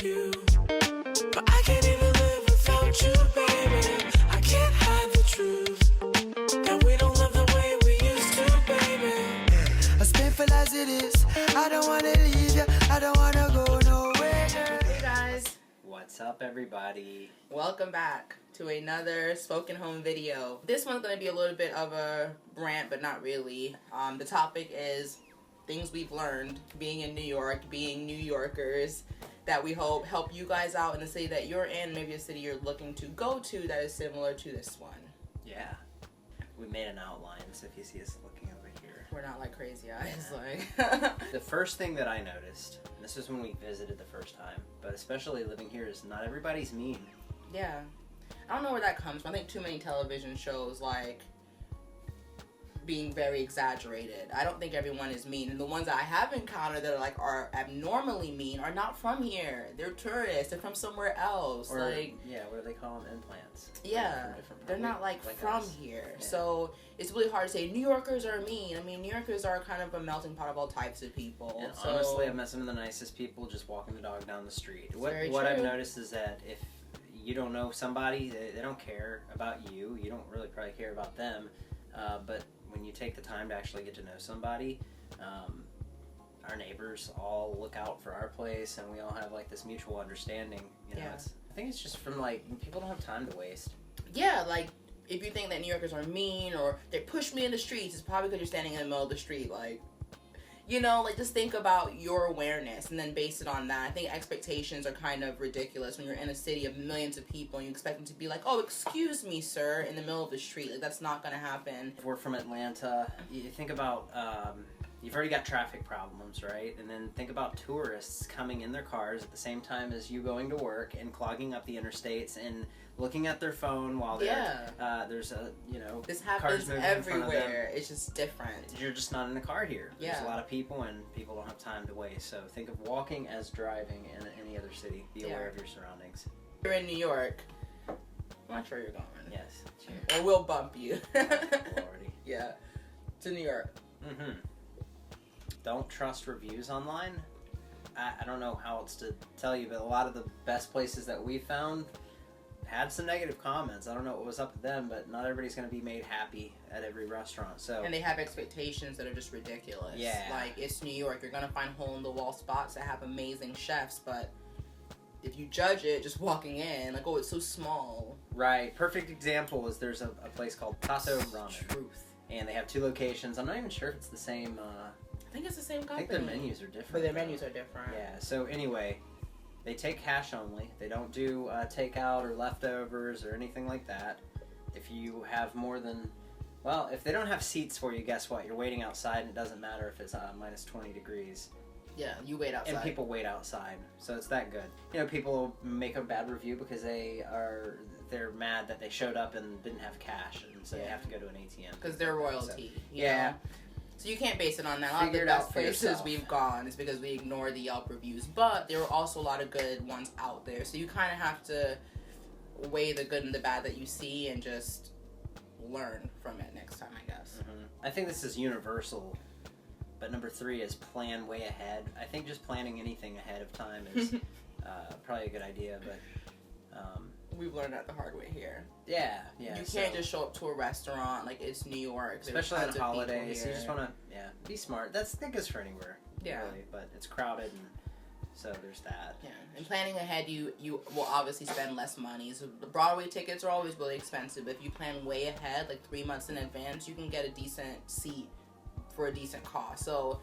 with you. But I can't even live without you, baby. I can't hide the truth that we don't love the way we used to, baby. As painful as it is, I don't wanna leave you. I don't wanna go nowhere. Hey guys, What's up, everybody? welcome back to another SpokenHome video. This one's going to be a little bit of a rant, but not really. The topic is things we've learned being in New York, being New Yorkers, that we hope help you guys out in the city that you're in, maybe a city you're looking to go to that is similar to this one. Yeah, we made an outline, so if you see us looking over here. We're not like crazy eyes, like. The first thing that I noticed, and this was when we visited the first time, but especially living here, is not everybody's mean. Yeah. I don't know where that comes from. I think too many television shows, like, being very exaggerated. I don't think everyone is mean. And the ones that I have encountered that are abnormally mean are not from here. They're tourists. They're from somewhere else. Or, like, yeah, what do they call them? Implants. yeah. They're not, like from us. here. Yeah. So, it's really hard to say New Yorkers are mean. I mean, New Yorkers are kind of a melting pot of all types of people. And so, honestly, I've met some of the nicest people just walking the dog down the street. What Very I've true. noticed is that if you don't know somebody, they don't care about you. You don't really probably care about them. But when you take the time to actually get to know somebody, our neighbors all look out for our place, and we all have like this mutual understanding. You know, Yeah. I think it's just from like people don't have time to waste. yeah, like, if you think that New Yorkers are mean or they push me in the streets, it's probably because you're standing in the middle of the street, like, you know, like, just think about your awareness and then base it on that. I think expectations are kind of ridiculous when you're in a city of millions of people and you expect them to be like, oh, excuse me, sir, in the middle of the street. Like, that's not gonna happen. If we're from Atlanta, you think about, you've already got traffic problems, right? And then think about tourists coming in their cars at the same time as you going to work and clogging up the interstates and looking at their phone while they're, there's a, you know, This cars happens moving in front of them. everywhere. It's just different. You're just not in a car here. There's Yeah. a lot of people, and people don't have time to waste. So think of walking as driving in any other city. Be aware of your surroundings. You're in New York. I'm not sure you're going. Yes. Or we'll bump you. Already. Yeah. To New York. Mm-hmm. Don't trust reviews online. I don't know how else to tell you, but a lot of the best places that we found had some negative comments. I don't know what was up with them, but not everybody's going to be made happy at every restaurant. So And they have expectations that are just ridiculous. Yeah. Like, it's New York. You're going to find hole-in-the-wall spots that have amazing chefs, but if you judge it just walking in, like, oh, it's so small. Right. Perfect example is there's a place called Tato Ramen. Truth. And they have 2 locations. I'm not even sure if it's the same. I think it's the same I company. think their menus are different. But their though. menus are different. Yeah, so anyway, they take cash only. They don't do takeout or leftovers or anything like that. If you have more than, well, if they don't have seats for you, guess what? You're waiting outside, and it doesn't matter if it's minus 20 degrees. Yeah, you wait outside. And people wait outside, so it's that good. You know, people make a bad review because they're mad that they showed up and didn't have cash, and so they have to go to an ATM. Because they're royalty. So, you know? So you can't base it on that. A lot of Figure the it out best for places yourself. we've gone is because we ignore the Yelp reviews. But there are also a lot of good ones out there. So you kind of have to weigh the good and the bad that you see and just learn from it next time, I guess. Mm-hmm. I think this is universal, but number 3 is plan way ahead. I think just planning anything ahead of time is probably a good idea, but... We've learned that the hard way here. Yeah. You can't just show up to a restaurant like it's New York. Especially on holidays, you here. just want to, be smart. That goes for anywhere, really, but it's crowded, and so there's that. Yeah, and planning ahead, you will obviously spend less money. So the Broadway tickets are always really expensive. If you plan way ahead, like 3 months in advance, you can get a decent seat for a decent cost. So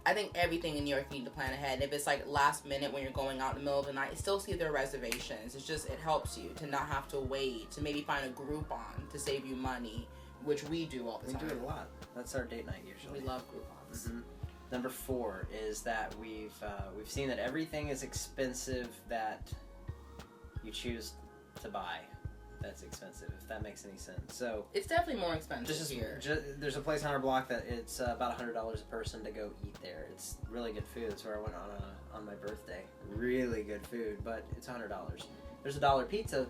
I think everything in New York you need to plan ahead. And if it's like last minute when you're going out in the middle of the night, still see their reservations. It's just, it helps you to not have to wait, to maybe find a Groupon to save you money, which we do all the time. We do it a lot. That's our date night usually. We love Groupons. Mm-hmm. Number 4 is that we've seen that everything is expensive that you choose to buy. That's expensive, if that makes any sense. So it's definitely more expensive here. There's a place on our block that it's about $100 a person to go eat there. It's really good food. That's where I went on my birthday. Really good food, but it's $100. There's a dollar pizza,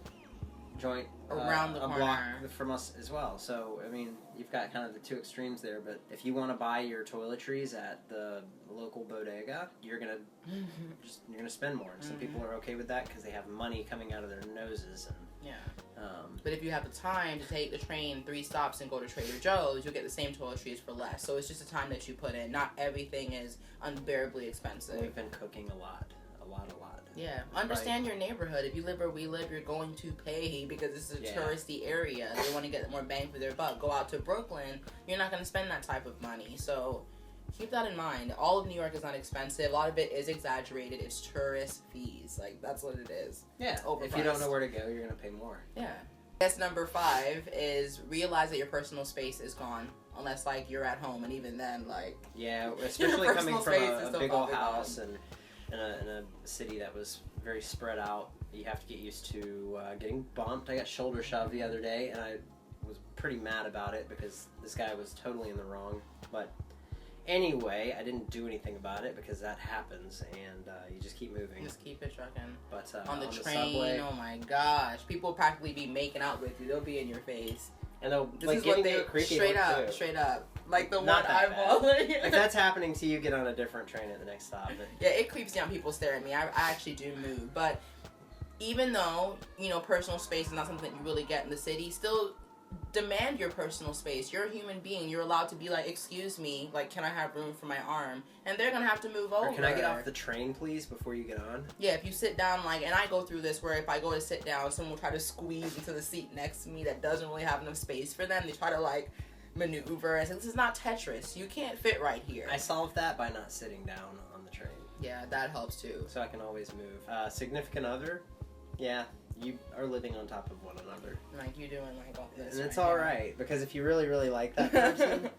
joint around the a corner block from us as well. So I mean, you've got kind of the two extremes there. But if you want to buy your toiletries at the local bodega, you're gonna spend more. And some people are okay with that because they have money coming out of their noses. And, but if you have the time to take the train 3 stops and go to Trader Joe's, you'll get the same toiletries for less. So it's just the time that you put in. Not everything is unbearably expensive. We've been cooking a lot. Yeah, understand your neighborhood. If you live where we live, you're going to pay because this is a touristy area. They want to get more bang for their buck. Go out to Brooklyn, you're not going to spend that type of money. So keep that in mind. All of New York is not expensive. A lot of it is exaggerated. It's tourist fees. Like, that's what it is. Yeah, if you don't know where to go, you're going to pay more. Yeah. Guess number 5 is realize that your personal space is gone. Unless, like, you're at home, and even then, like... Yeah, especially coming from a big old house and in a city that was very spread out, you have to get used to getting bumped. I got shoulder shoved the other day, and I was pretty mad about it because this guy was totally in the wrong. But anyway, I didn't do anything about it because that happens, and you just keep moving. Just keep it trucking. But on the train, subway, oh my gosh, people will practically be making out with you. They'll be in your face. And they'll This like is give what you they a creepy straight look, up, too. straight up. Like the Not one that eyeball. If that's happening to you, get on a different train at the next stop. But Yeah, it creeps me out. People stare at me. I actually do move, but even though personal space is not something that you really get in the city, still demand your personal space. You're a human being. You're allowed to be like, excuse me, like, can I have room for my arm? And they're gonna have to move over. or can I get off the train, please, before you get on? Yeah, if you sit down, like, and I go through this where if I go to sit down, someone will try to squeeze into the seat next to me that doesn't really have enough space for them. They try to, like, maneuver and say, this is not Tetris. You can't fit right here. I solved that by not sitting down on the train. Yeah, that helps too. So I can always move. Significant other? Yeah, you are living on top of one another. Like, you doing, like, all this. And it's alright, because if you really, really like that person,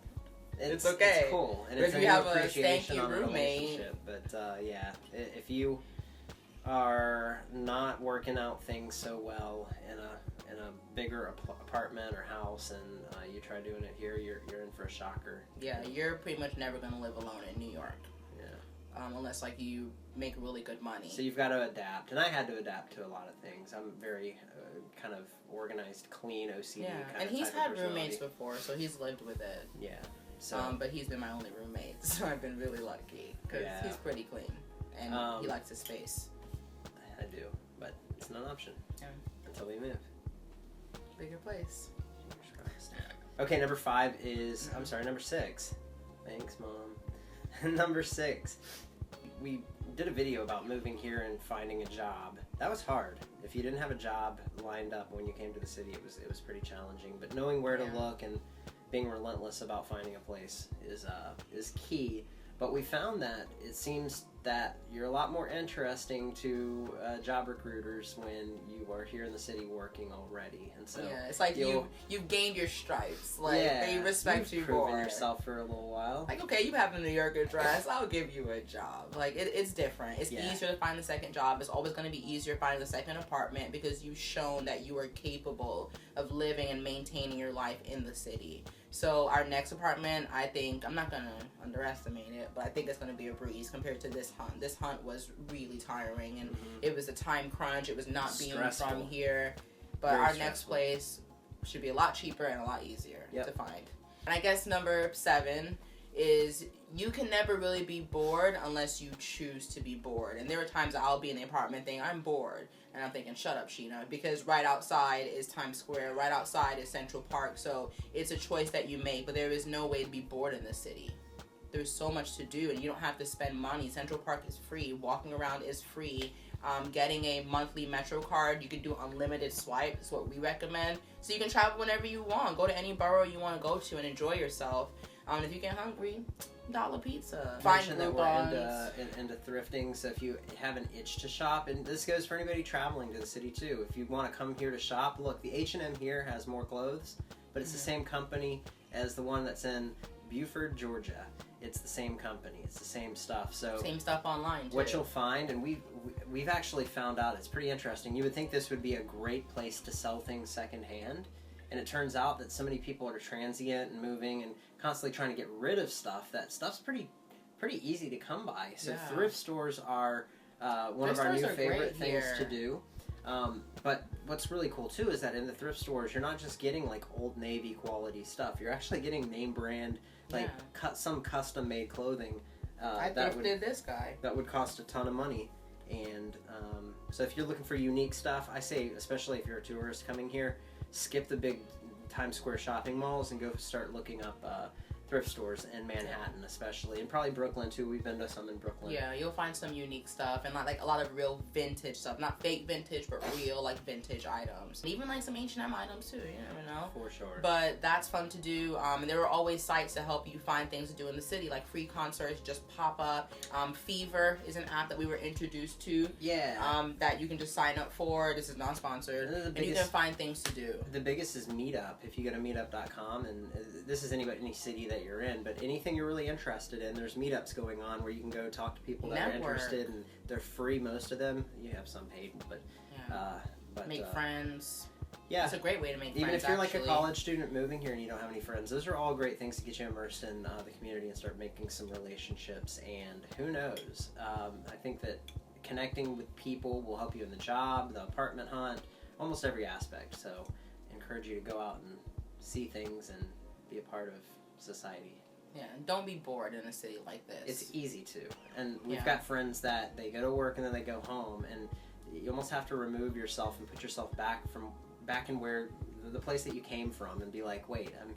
it's okay. It's cool. And But it's if a you new have a appreciation stanky on a roommate- relationship. But, yeah, if you are not working out things so well in a bigger apartment or house, and you try doing it here, you're in for a shocker. Yeah, you're pretty much never going to live alone in New York. Yeah. Unless, like, you make really good money. So you've got to adapt, and I had to adapt to a lot of things. I'm very kind of organized, clean, OCD Yeah, kind and of he's type of had personality. roommates before, so he's lived with it. Yeah. So But he's been my only roommate, so I've been really lucky because he's pretty clean and he likes his space. I do, but it's not an option until we move. Bigger place. Fingers crossed. Okay, number 6. Thanks, Mom. Number 6. We did a video about moving here and finding a job. That was hard. If you didn't have a job lined up when you came to the city, it was pretty challenging. But knowing where to look and being relentless about finding a place is key. But we found that it seems that you're a lot more interesting to job recruiters when you are here in the city working already. And so it's like you've gained your stripes. Like they respect you you've proven more. yourself for a little while. Like, okay, you have a New York address, I'll give you a job. Like, it's different. It's easier to find the second job. It's always going to be easier finding the second apartment because you've shown that you are capable of living and maintaining your life in the city. So our next apartment, I think, I'm not going to underestimate it, but I think it's going to be a breeze compared to this hunt. This hunt was really tiring, and it was a time crunch. It was not being from here. But Very our stressful. next place should be a lot cheaper and a lot easier Yep. to find. And I guess number 7 is you can never really be bored unless you choose to be bored. And there are times that I'll be in the apartment thinking, I'm bored. And I'm thinking, shut up, Sheena. Because right outside is Times Square. Right outside is Central Park. So it's a choice that you make. But there is no way to be bored in this city. There's so much to do. And you don't have to spend money. Central Park is free. Walking around is free. Getting a monthly Metro card. You can do unlimited swipe. That's what we recommend. So you can travel whenever you want. Go to any borough you want to go to and enjoy yourself. If you get hungry, dollar pizza. Find Mention that we're into thrifting, so if you have an itch to shop, and this goes for anybody traveling to the city too, if you want to come here to shop, look, the H&M here has more clothes, but it's the same company as the one that's in Buford, Georgia. It's the same company. It's the same stuff. So same stuff online too. What you'll find, and we've actually found out, it's pretty interesting. You would think this would be a great place to sell things secondhand, and it turns out that so many people are transient and moving and constantly trying to get rid of stuff. That stuff's pretty easy to come by. So thrift stores are one of our new favorite things to do. But what's really cool too is that in the thrift stores, you're not just getting like Old Navy quality stuff. You're actually getting name brand, like some custom made clothing. I thrifted this guy. That would cost a ton of money. And so if you're looking for unique stuff, I say, especially if you're a tourist coming here, skip the big Times Square shopping malls and go start looking up thrift stores in Manhattan, especially, and probably Brooklyn too. We've been to some in Brooklyn. Yeah, you'll find some unique stuff and like a lot of real vintage stuff, not fake vintage, but real like vintage items, and even like some H&M items too. You never know. For sure. But that's fun to do. And there are always sites to help you find things to do in the city, like free concerts just pop up. Fever is an app that we were introduced to. Yeah. That you can just sign up for. This is non-sponsored, and you can find things to do. The biggest is Meetup. If you go to meetup.com, and this is any city that you're in, but anything you're really interested in, there's meetups going on where you can go talk to people that are interested, and they're free, most of them. You have some paid, but make friends. Yeah, it's a great way to make even friends. If you're like a college student moving here and you don't have any friends, those are all great things to get you immersed in the community and start making some relationships. And who knows, I think that connecting with people will help you in the job, the apartment hunt, almost every aspect. So I encourage you to go out and see things and be a part of society. Yeah, and don't be bored in a city like this. It's easy to. And we've got friends that they go to work and then they go home, and you almost have to remove yourself and put yourself back in where the place that you came from, and be like, wait, I'm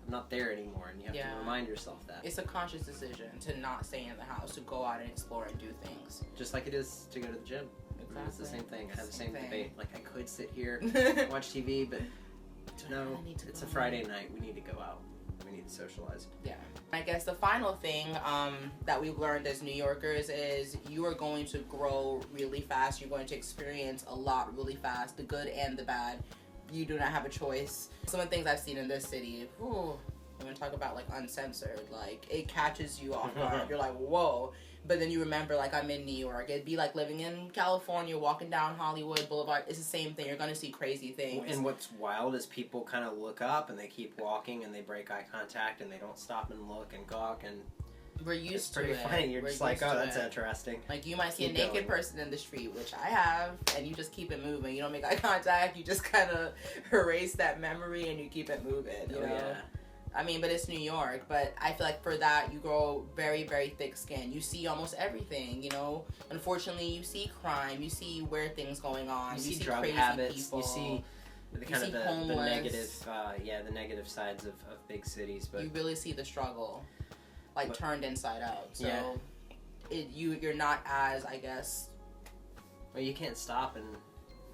not there anymore, and you have to remind yourself that. It's a conscious decision to not stay in the house, to go out and explore and do things. Just like it is to go to the gym. Exactly. It's the same thing. I have the same debate. Like, I could sit here, watch TV, but no, it's a Friday night. We need to go out. We need to socialize. Yeah. I guess the final thing that we've learned as New Yorkers is you are going to grow really fast. You're going to experience a lot really fast, the good and the bad. You do not have a choice. Some of the things I've seen in this city, I'm going to talk about like uncensored. Like, it catches you off guard. You're like, whoa. But then you remember, like, I'm in New York. It'd be like living in California, walking down Hollywood Boulevard. It's the same thing. You're going to see crazy things. And what's wild is people kind of look up and they keep walking and they break eye contact and they don't stop and look and gawk, and we're used to it. It's pretty funny. You're just like, oh, that's interesting. Like, you might see a naked person in the street, which I have, and you just keep it moving. You don't make eye contact. You just kind of erase that memory and you keep it moving, you know? Yeah. I mean, but it's New York. But I feel like for that, you grow very, very thick skin. You see almost everything, you know? Unfortunately, you see crime. You see weird things going on. You see see drug crazy habits. people. You see the kind of the negative, the negative sides of big cities. But you really see the struggle, like, turned inside out. So you're not as, I guess... Well, you can't stop and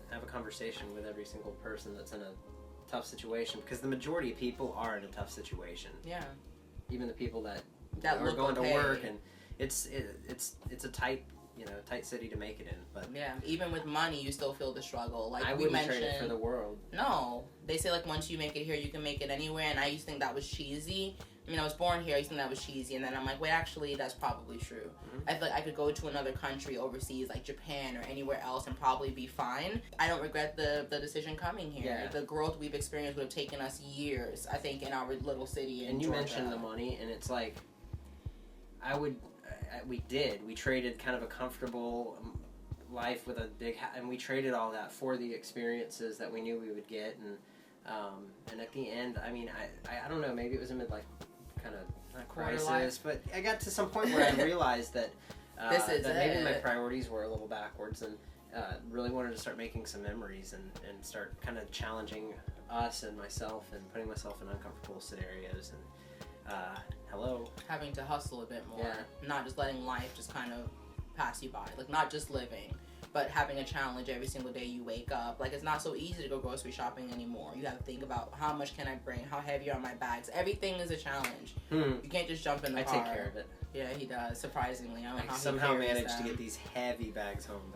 have a conversation with every single person that's in a tough situation, because the majority of people are in a tough situation. Yeah. Even the people that are going to work, and it's a tight city to make it in. But yeah, even with money, you still feel the struggle. Like, I wouldn't trade it for the world. No, they say like once you make it here, you can make it anywhere, and I used to think that was cheesy. I mean, I was born here. I used to think that was cheesy, and then I'm like, wait, actually, that's probably true. Mm-hmm. I feel like I could go to another country overseas, like Japan or anywhere else, and probably be fine. I don't regret the decision coming here. Yeah. The growth we've experienced would have taken us years, I think, in our little city in And you Georgia. mentioned the money, and it's like, we traded kind of a comfortable life with a big and we traded all that for the experiences that we knew we would get, and at the end, I mean, I don't know, maybe it was a midlife kind of not crisis, but I got to some point where I realized that maybe my priorities were a little backwards, and really wanted to start making some memories and start kind of challenging us and myself and putting myself in uncomfortable scenarios, and having to hustle a bit more, not just letting life just kind of pass you by, like not just living, but having a challenge every single day you wake up. Like, it's not so easy to go grocery shopping anymore. You have to think about how much can I bring, how heavy are my bags. Everything is a challenge. You can't just jump in the car. I take care of it. Yeah, he does, surprisingly. I don't know how somehow managed to get these heavy bags home,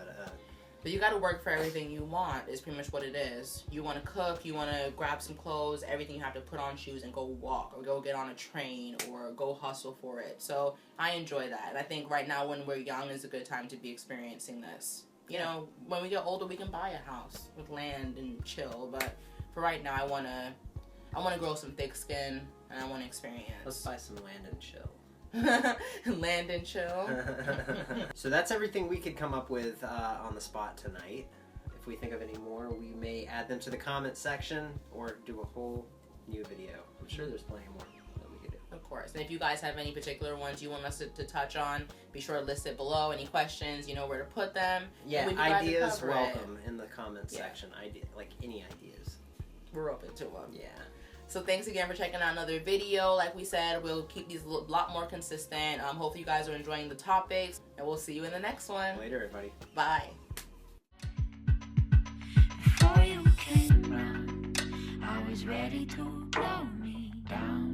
but you got to work for everything you want, is pretty much what it is. You want to cook, you want to grab some clothes, everything you have to put on shoes and go walk or go get on a train or go hustle for it. So I enjoy that. And I think right now when we're young is a good time to be experiencing this. You know, when we get older, we can buy a house with land and chill. But for right now, I want to grow some thick skin and I want to experience. Let's buy some land and chill. Land and chill. So that's everything we could come up with on the spot tonight. if we think of any more, we may add them to the comment section or do a whole new video. I'm sure there's plenty more that we could do. Of course. And if you guys have any particular ones you want us to touch on, be sure to list it below. Any questions, you know where to put them. Yeah, we'd be glad to ideas cover it. welcome in the comment section. Like any ideas. We're open to them. Yeah. So thanks again for checking out another video. Like we said, we'll keep these a lot more consistent. Hopefully you guys are enjoying the topics, and we'll see you in the next one. Later, everybody. Bye. Before you came round, I was ready to blow me down.